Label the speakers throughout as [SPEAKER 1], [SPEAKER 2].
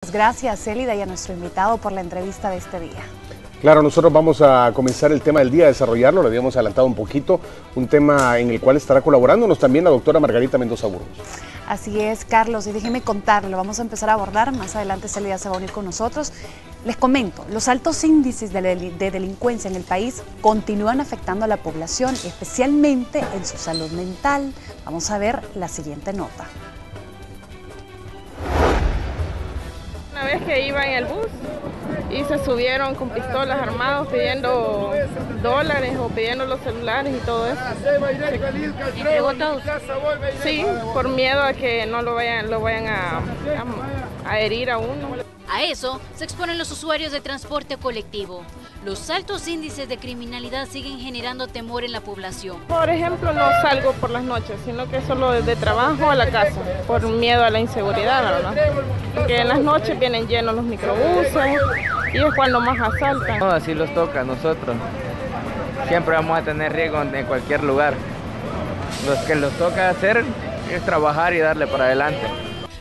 [SPEAKER 1] Gracias, Célida, y a nuestro invitado por la entrevista de este día.
[SPEAKER 2] Claro, nosotros vamos a comenzar el tema del día, a desarrollarlo, lo habíamos adelantado un poquito, un tema en el cual estará colaborándonos también la doctora Margarita Mendoza Burgos.
[SPEAKER 1] Así es, Carlos, y déjeme contarle, lo vamos a empezar a abordar, más adelante Célida se va a unir con nosotros. Les comento, los altos índices de delincuencia en el país continúan afectando a la población, especialmente en su salud mental. Vamos a ver la siguiente nota.
[SPEAKER 3] Una vez que iba en el bus y se subieron con pistolas armados pidiendo dólares o pidiendo los celulares y todo eso.
[SPEAKER 4] ¿Entregó todos?
[SPEAKER 3] Sí, por miedo a que no lo vayan a herir a uno.
[SPEAKER 4] A eso se exponen los usuarios de transporte colectivo. Los altos índices de criminalidad siguen generando temor en la población.
[SPEAKER 3] Por ejemplo, no salgo por las noches, sino que solo desde trabajo a la casa, por miedo a la inseguridad, ¿verdad? Porque en las noches vienen llenos los microbuses y es cuando más asaltan.
[SPEAKER 5] No, así los toca a nosotros. Siempre vamos a tener riesgo en cualquier lugar. Lo que nos toca hacer es trabajar y darle para adelante.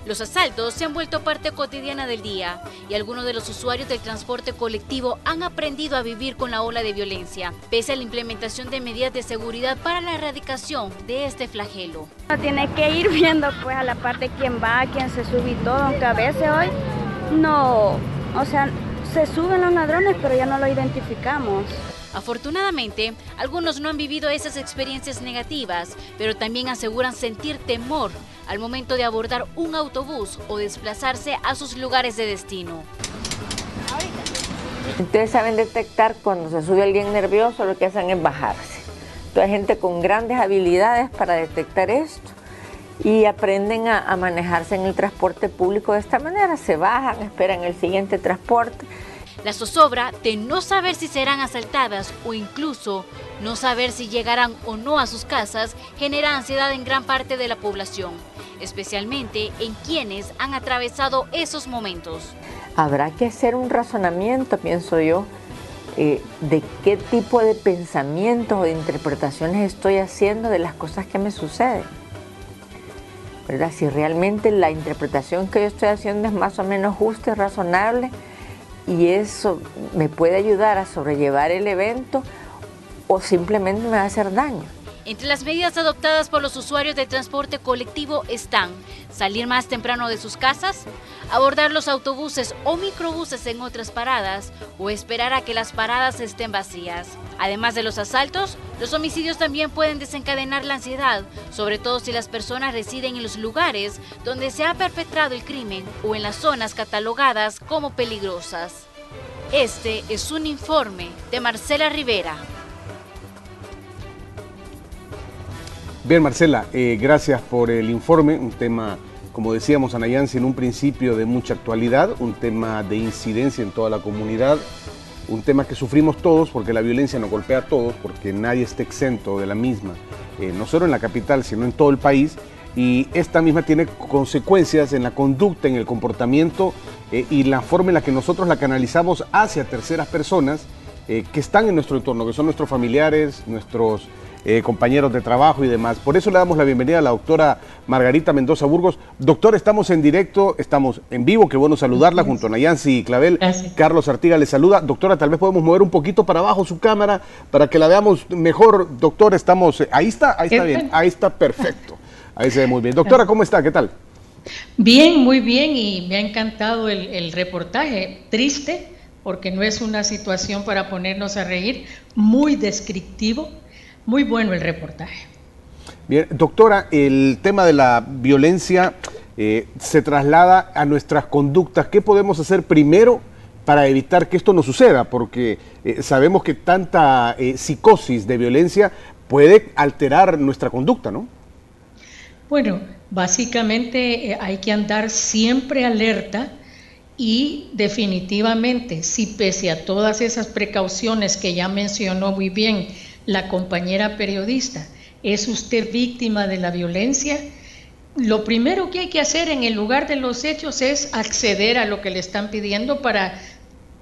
[SPEAKER 4] Los asaltos se han vuelto parte cotidiana del día y algunos de los usuarios del transporte colectivo han aprendido a vivir con la ola de violencia, pese a la implementación de medidas de seguridad para la erradicación de este flagelo.
[SPEAKER 6] Uno tiene que ir viendo pues a la parte quién va, quién se sube y todo, aunque a veces hoy no, o sea, se suben los ladrones pero ya no lo identificamos.
[SPEAKER 4] Afortunadamente, algunos no han vivido esas experiencias negativas, pero también aseguran sentir temor al momento de abordar un autobús o desplazarse a sus lugares de destino.
[SPEAKER 7] Ustedes saben detectar cuando se sube alguien nervioso, lo que hacen es bajarse. Entonces hay gente con grandes habilidades para detectar esto y aprenden a manejarse en el transporte público de esta manera. Se bajan, esperan el siguiente transporte.
[SPEAKER 4] La zozobra de no saber si serán asaltadas o incluso no saber si llegarán o no a sus casas genera ansiedad en gran parte de la población, especialmente en quienes han atravesado esos momentos.
[SPEAKER 7] Habrá que hacer un razonamiento, pienso yo, de qué tipo de pensamientos o de interpretaciones estoy haciendo de las cosas que me suceden, ¿verdad? Si realmente la interpretación que yo estoy haciendo es más o menos justa y razonable, y eso me puede ayudar a sobrellevar el evento o simplemente me va a hacer daño.
[SPEAKER 4] Entre las medidas adoptadas por los usuarios de transporte colectivo están salir más temprano de sus casas, abordar los autobuses o microbuses en otras paradas o esperar a que las paradas estén vacías. Además de los asaltos, los homicidios también pueden desencadenar la ansiedad, sobre todo si las personas residen en los lugares donde se ha perpetrado el crimen o en las zonas catalogadas como peligrosas. Este es un informe de Marcela Rivera.
[SPEAKER 2] Bien, Marcela, gracias por el informe, un tema, como decíamos, Anayansi, en un principio de mucha actualidad, un tema de incidencia en toda la comunidad, un tema que sufrimos todos porque la violencia nos golpea a todos, porque nadie está exento de la misma, no solo en la capital, sino en todo el país, y esta misma tiene consecuencias en la conducta, en el comportamiento y la forma en la que nosotros la canalizamos hacia terceras personas que están en nuestro entorno, que son nuestros familiares, nuestros compañeros de trabajo y demás. Por eso le damos la bienvenida a la doctora Margarita Mendoza Burgos. Doctor, estamos en directo, estamos en vivo, qué bueno saludarla junto a Anayansi Clavel.
[SPEAKER 8] Gracias.
[SPEAKER 2] Carlos Artiga le saluda. Doctora, tal vez podemos mover un poquito para abajo su cámara para que la veamos mejor. Doctor, estamos, ahí está bien, ahí está perfecto. Ahí se ve muy bien. Doctora, ¿cómo está? ¿Qué tal?
[SPEAKER 8] Bien, muy bien, y me ha encantado el reportaje. Triste, porque no es una situación para ponernos a reír, muy descriptivo. Muy bueno el reportaje.
[SPEAKER 2] Bien, doctora, el tema de la violencia se traslada a nuestras conductas. ¿Qué podemos hacer primero para evitar que esto no suceda? Porque sabemos que tanta psicosis de violencia puede alterar nuestra conducta, ¿no?
[SPEAKER 8] Bueno, básicamente hay que andar siempre alerta y definitivamente, si pese a todas esas precauciones que ya mencionó muy bien la compañera periodista, ¿es usted víctima de la violencia? Lo primero que hay que hacer en el lugar de los hechos es acceder a lo que le están pidiendo para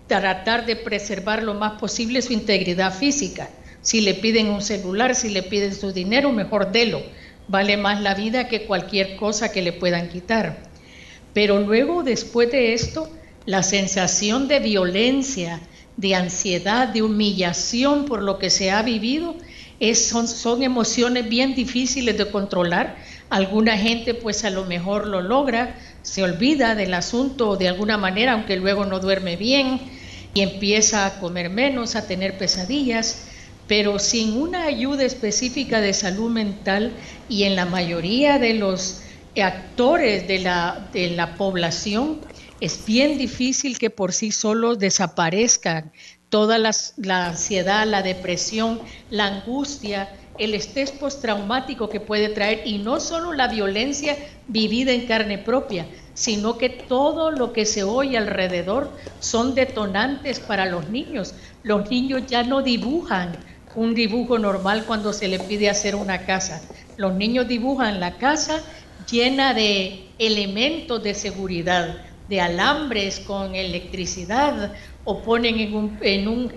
[SPEAKER 8] tratar de preservar lo más posible su integridad física. Si le piden un celular, si le piden su dinero, mejor délo. Vale más la vida que cualquier cosa que le puedan quitar. Pero luego, después de esto, la sensación de violencia, de ansiedad, de humillación por lo que se ha vivido, son emociones bien difíciles de controlar. Alguna gente pues a lo mejor lo logra, se olvida del asunto de alguna manera, aunque luego no duerme bien y empieza a comer menos, a tener pesadillas, pero sin una ayuda específica de salud mental y en la mayoría de los actores de la población, es bien difícil que por sí solos desaparezcan toda la ansiedad, la depresión, la angustia, el estrés postraumático que puede traer, y no solo la violencia vivida en carne propia, sino que todo lo que se oye alrededor son detonantes para los niños. Los niños ya no dibujan un dibujo normal cuando se le pide hacer una casa. Los niños dibujan la casa llena de elementos de seguridad, de alambres con electricidad, o ponen en un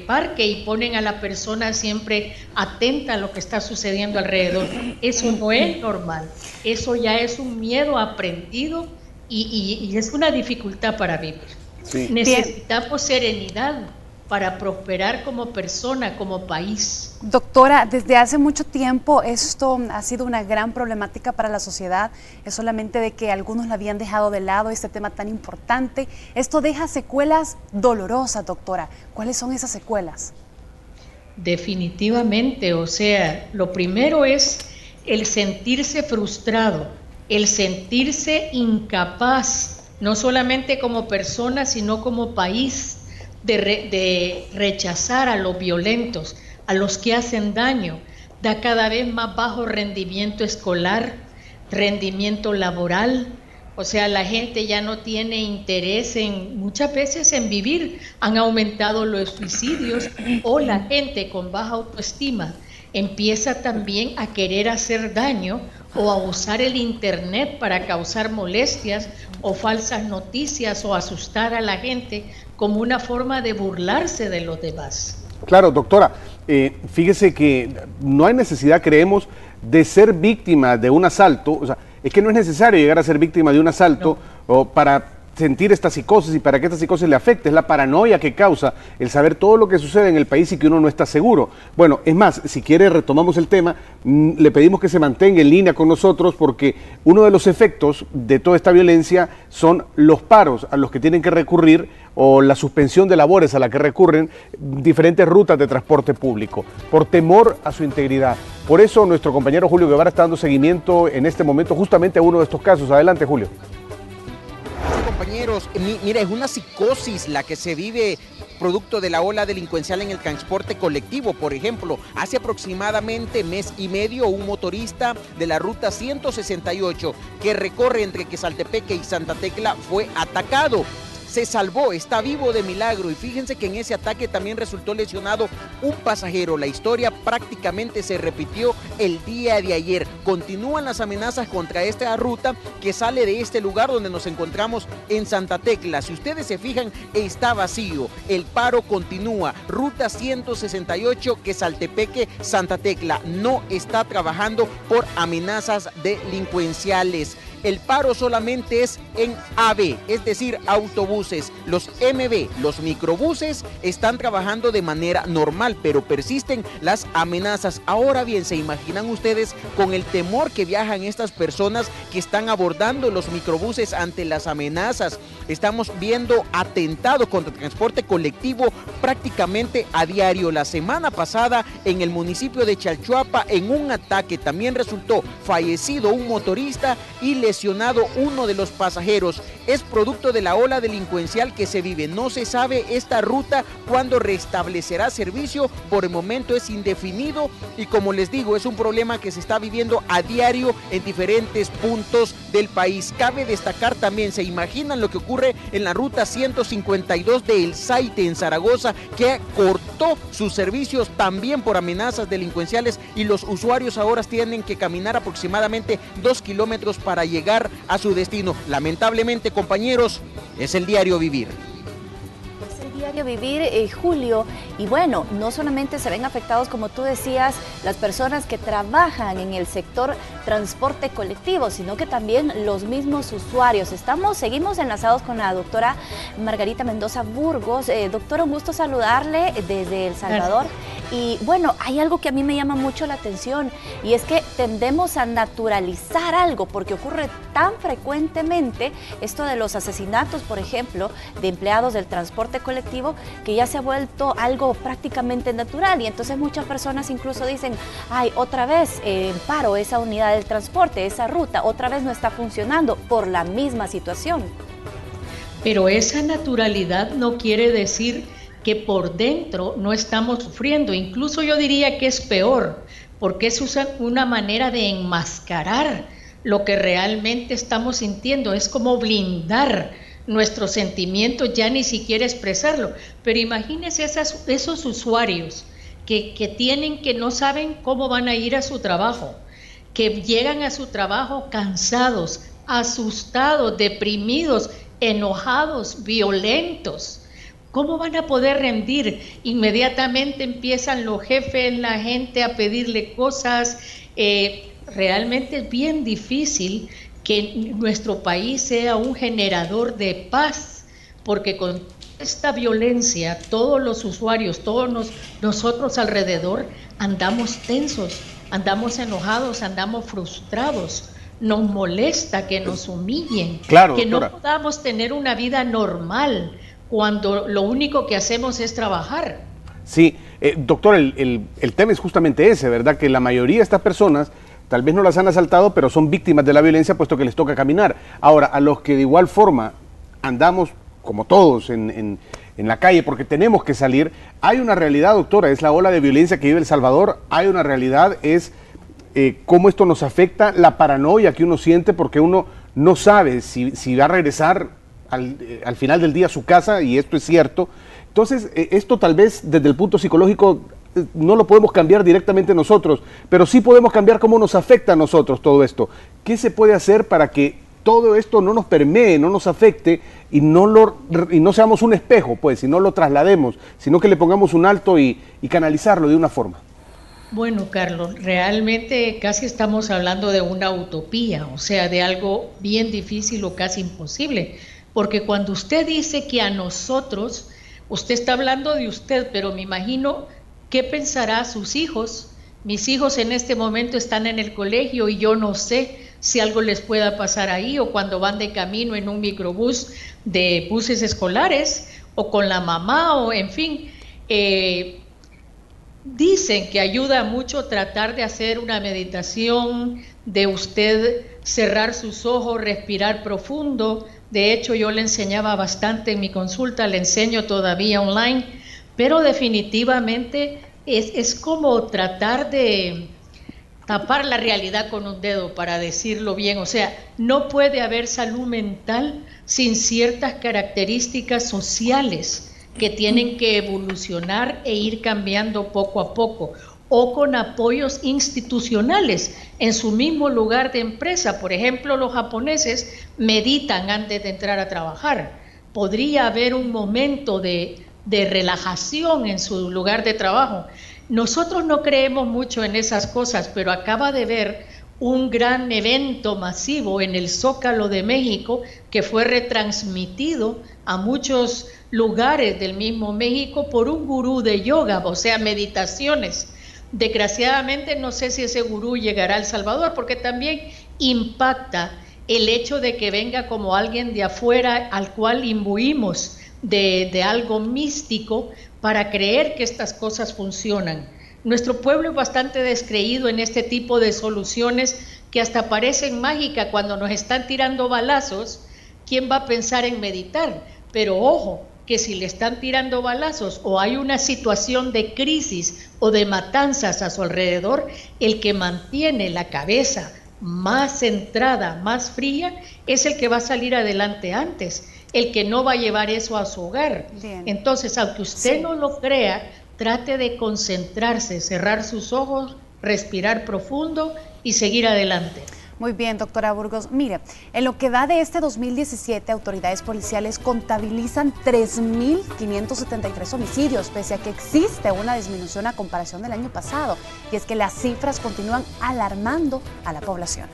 [SPEAKER 8] parque y ponen a la persona siempre atenta a lo que está sucediendo alrededor. Eso no es normal, eso ya es un miedo aprendido y es una dificultad para vivir. Sí. Necesitamos serenidad para prosperar como persona, como país.
[SPEAKER 1] Doctora, desde hace mucho tiempo esto ha sido una gran problemática para la sociedad, es solamente de que algunos la habían dejado de lado, este tema tan importante. Esto deja secuelas dolorosas, doctora. ¿Cuáles son esas secuelas?
[SPEAKER 8] Definitivamente, o sea, lo primero es el sentirse frustrado, el sentirse incapaz, no solamente como persona, sino como país, de rechazar a los violentos, a los que hacen daño. Da cada vez más bajo rendimiento escolar, rendimiento laboral, o sea, la gente ya no tiene interés muchas veces en vivir. Han aumentado los suicidios, o la gente con baja autoestima empieza también a querer hacer daño o a usar el internet para causar molestias o falsas noticias o asustar a la gente como una forma de burlarse de los demás.
[SPEAKER 2] Claro, doctora, fíjese que no hay necesidad, creemos, de ser víctima de un asalto. O sea, es que no es necesario llegar a ser víctima de un asalto o para sentir esta psicosis y para que esta psicosis le afecte. Es la paranoia que causa el saber todo lo que sucede en el país y que uno no está seguro. Bueno, es más, si quiere retomamos el tema, le pedimos que se mantenga en línea con nosotros porque uno de los efectos de toda esta violencia son los paros a los que tienen que recurrir o la suspensión de labores a la que recurren diferentes rutas de transporte público, por temor a su integridad. Por eso nuestro compañero Julio Guevara está dando seguimiento en este momento justamente a uno de estos casos. Adelante, Julio.
[SPEAKER 9] Compañeros, mira, es una psicosis la que se vive producto de la ola delincuencial en el transporte colectivo. Por ejemplo, hace aproximadamente mes y medio un motorista de la ruta 168 que recorre entre Quesaltepeque y Santa Tecla fue atacado. Se salvó, está vivo de milagro, y fíjense que en ese ataque también resultó lesionado un pasajero. La historia prácticamente se repitió el día de ayer. Continúan las amenazas contra esta ruta que sale de este lugar donde nos encontramos en Santa Tecla. Si ustedes se fijan, está vacío. El paro continúa. Ruta 168 Quesaltepeque, Santa Tecla no está trabajando por amenazas delincuenciales. El paro solamente es en AB, es decir, autobuses. Los MB, los microbuses, están trabajando de manera normal, pero persisten las amenazas. Ahora bien, ¿se imaginan ustedes con el temor que viajan estas personas que están abordando los microbuses ante las amenazas? Estamos viendo atentados contra el transporte colectivo prácticamente a diario. La semana pasada, en el municipio de Chalchuapa, en un ataque también resultó fallecido un motorista y lesionado uno de los pasajeros. Es producto de la ola delincuencial que se vive. No se sabe esta ruta cuándo restablecerá servicio. Por el momento es indefinido y, como les digo, es un problema que se está viviendo a diario en diferentes puntos del país. Cabe destacar también, ¿se imaginan lo que ocurre en la ruta 152 de El Saite en Zaragoza, que cortó sus servicios también por amenazas delincuenciales, y los usuarios ahora tienen que caminar aproximadamente 2 kilómetros para llegar a su destino? Lamentablemente, compañeros, es el diario vivir.
[SPEAKER 10] diario vivir, Julio, y bueno, no solamente se ven afectados, como tú decías, las personas que trabajan en el sector transporte colectivo, sino que también los mismos usuarios. Seguimos enlazados con la doctora Margarita Mendoza Burgos. Doctora, un gusto saludarle desde El Salvador. Y bueno, hay algo que a mí me llama mucho la atención, y es que tendemos a naturalizar algo, porque ocurre tan frecuentemente esto de los asesinatos, por ejemplo, de empleados del transporte colectivo, que ya se ha vuelto algo prácticamente natural, y entonces muchas personas incluso dicen, ay, otra vez en paro esa unidad del transporte, esa ruta, otra vez no está funcionando por la misma situación.
[SPEAKER 8] Pero esa naturalidad no quiere decir que por dentro no estamos sufriendo. Incluso yo diría que es peor, porque es una manera de enmascarar lo que realmente estamos sintiendo. Es como blindar nuestros sentimientos, ya ni siquiera expresarlo. Pero imagínense esos usuarios que no saben cómo van a ir a su trabajo, que llegan a su trabajo cansados, asustados, deprimidos, enojados, violentos. ¿Cómo van a poder rendir? Inmediatamente empiezan los jefes, la gente a pedirle cosas. Realmente es bien difícil que nuestro país sea un generador de paz, porque con esta violencia, todos los usuarios, todos nosotros alrededor, andamos tensos, andamos enojados, andamos frustrados. Nos molesta que nos humillen,
[SPEAKER 2] claro,
[SPEAKER 8] que
[SPEAKER 2] doctora,
[SPEAKER 8] no podamos tener una vida normal cuando lo único que hacemos es trabajar.
[SPEAKER 2] Sí, doctor, el tema es justamente ese, ¿verdad? Que la mayoría de estas personas tal vez no las han asaltado, pero son víctimas de la violencia puesto que les toca caminar. Ahora, a los que de igual forma andamos, como todos, en la calle porque tenemos que salir, hay una realidad, doctora, es la ola de violencia que vive El Salvador, hay una realidad, es cómo esto nos afecta, la paranoia que uno siente porque uno no sabe si va a regresar al final del día a su casa, y esto es cierto. Entonces, esto tal vez desde el punto psicológico no lo podemos cambiar directamente nosotros, pero sí podemos cambiar cómo nos afecta a nosotros todo esto. ¿Qué se puede hacer para que todo esto no nos permee, no nos afecte y no seamos un espejo, pues, y no lo traslademos, sino que le pongamos un alto y canalizarlo de una forma?
[SPEAKER 8] Bueno, Carlos, realmente casi estamos hablando de una utopía, o sea, de algo bien difícil o casi imposible. Porque cuando usted dice que a nosotros, usted está hablando de usted, pero me imagino qué pensará sus hijos. Mis hijos en este momento están en el colegio y yo no sé si algo les pueda pasar ahí, o cuando van de camino en un microbús de buses escolares, o con la mamá, o en fin. Dicen que ayuda mucho tratar de hacer una meditación, de usted cerrar sus ojos, respirar profundo. De hecho, yo le enseñaba bastante en mi consulta, le enseño todavía online, pero definitivamente es como tratar de tapar la realidad con un dedo, para decirlo bien. O sea, no puede haber salud mental sin ciertas características sociales que tienen que evolucionar e ir cambiando poco a poco, o con apoyos institucionales en su mismo lugar de empresa. Por ejemplo, los japoneses meditan antes de entrar a trabajar. Podría haber un momento de relajación en su lugar de trabajo. Nosotros no creemos mucho en esas cosas, pero acaba de ver un gran evento masivo en el Zócalo de México, que fue retransmitido a muchos lugares del mismo México por un gurú de yoga, o sea, meditaciones. Desgraciadamente no sé si ese gurú llegará a El Salvador, porque también impacta el hecho de que venga como alguien de afuera al cual imbuimos de algo místico para creer que estas cosas funcionan. Nuestro pueblo es bastante descreído en este tipo de soluciones que hasta parecen mágicas. Cuando nos están tirando balazos, ¿quién va a pensar en meditar? Pero ojo, que si le están tirando balazos o hay una situación de crisis o de matanzas a su alrededor, el que mantiene la cabeza más centrada, más fría, es el que va a salir adelante antes, el que no va a llevar eso a su hogar. Bien. Entonces, aunque usted no lo crea, trate de concentrarse, cerrar sus ojos, respirar profundo y seguir adelante.
[SPEAKER 1] Muy bien, doctora Burgos. Mire, en lo que va de este 2017, autoridades policiales contabilizan 3.573 homicidios, pese a que existe una disminución a comparación del año pasado. Y es que las cifras continúan alarmando a la población.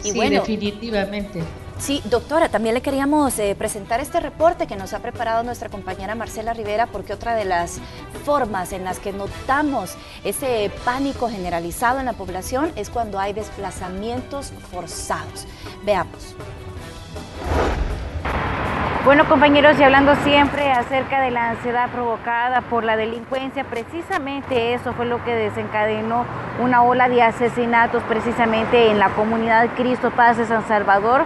[SPEAKER 8] Y sí, bueno, definitivamente.
[SPEAKER 10] Sí, doctora, también le queríamos presentar este reporte que nos ha preparado nuestra compañera Marcela Rivera, porque otra de las formas en las que notamos ese pánico generalizado en la población es cuando hay desplazamientos forzados. Veamos.
[SPEAKER 11] Bueno, compañeros, y hablando siempre acerca de la ansiedad provocada por la delincuencia, precisamente eso fue lo que desencadenó una ola de asesinatos precisamente en la comunidad Cristo Paz de San Salvador,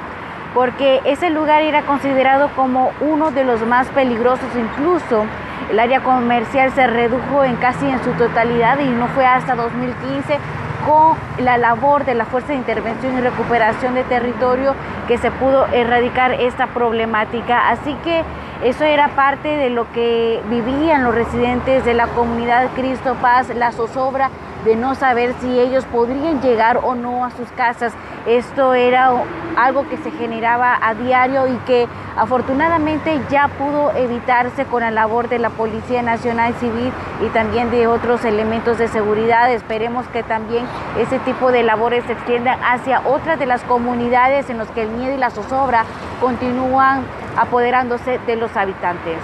[SPEAKER 11] porque ese lugar era considerado como uno de los más peligrosos. Incluso el área comercial se redujo casi en su totalidad, y no fue hasta 2015 con la labor de la Fuerza de Intervención y Recuperación de Territorio que se pudo erradicar esta problemática. Así que eso era parte de lo que vivían los residentes de la comunidad Cristo Paz, la zozobra de no saber si ellos podrían llegar o no a sus casas. Esto era algo que se generaba a diario y que afortunadamente ya pudo evitarse con la labor de la Policía Nacional Civil y también de otros elementos de seguridad. Esperemos que también ese tipo de labores se extiendan hacia otras de las comunidades en las que el miedo y la zozobra continúan apoderándose de los habitantes.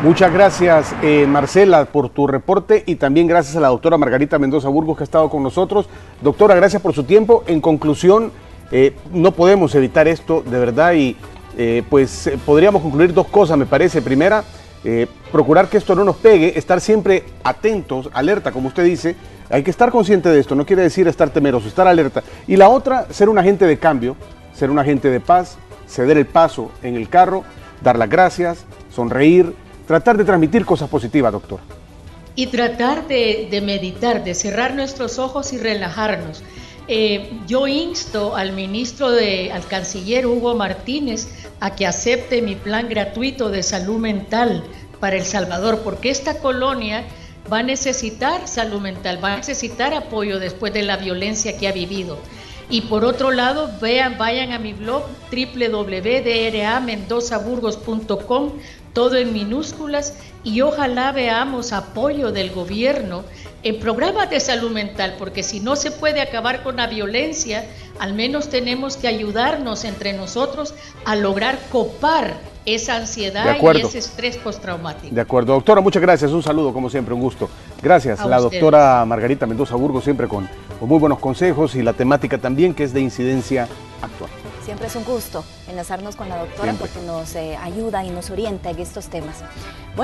[SPEAKER 2] Muchas gracias, Marcela, por tu reporte, y también gracias a la doctora Margarita Mendoza Burgos, que ha estado con nosotros. Doctora, gracias por su tiempo. En conclusión, no podemos evitar esto, de verdad, y podríamos concluir dos cosas, me parece. Primera, procurar que esto no nos pegue, estar siempre atentos, alerta, como usted dice. Hay que estar consciente de esto, no quiere decir estar temeroso, estar alerta. Y la otra, ser un agente de cambio, ser un agente de paz, ceder el paso en el carro, dar las gracias, sonreír, tratar de transmitir cosas positivas, doctor.
[SPEAKER 8] Y tratar de meditar, de cerrar nuestros ojos y relajarnos. Yo insto al al canciller Hugo Martínez, a que acepte mi plan gratuito de salud mental para El Salvador, porque esta colonia va a necesitar salud mental, va a necesitar apoyo después de la violencia que ha vivido. Y por otro lado, vayan a mi blog www.dramendozaburgos.com, todo en minúsculas, y ojalá veamos apoyo del gobierno en programas de salud mental, porque si no se puede acabar con la violencia, al menos tenemos que ayudarnos entre nosotros a lograr copar esa ansiedad y ese estrés postraumático.
[SPEAKER 2] De acuerdo, doctora, muchas gracias, un saludo como siempre, un gusto. Gracias a la doctora Margarita Mendoza Burgos, siempre con muy buenos consejos, y la temática también, que es de incidencia actual.
[SPEAKER 10] Siempre es un gusto enlazarnos con la doctora, porque nos ayuda y nos orienta en estos temas. Bueno,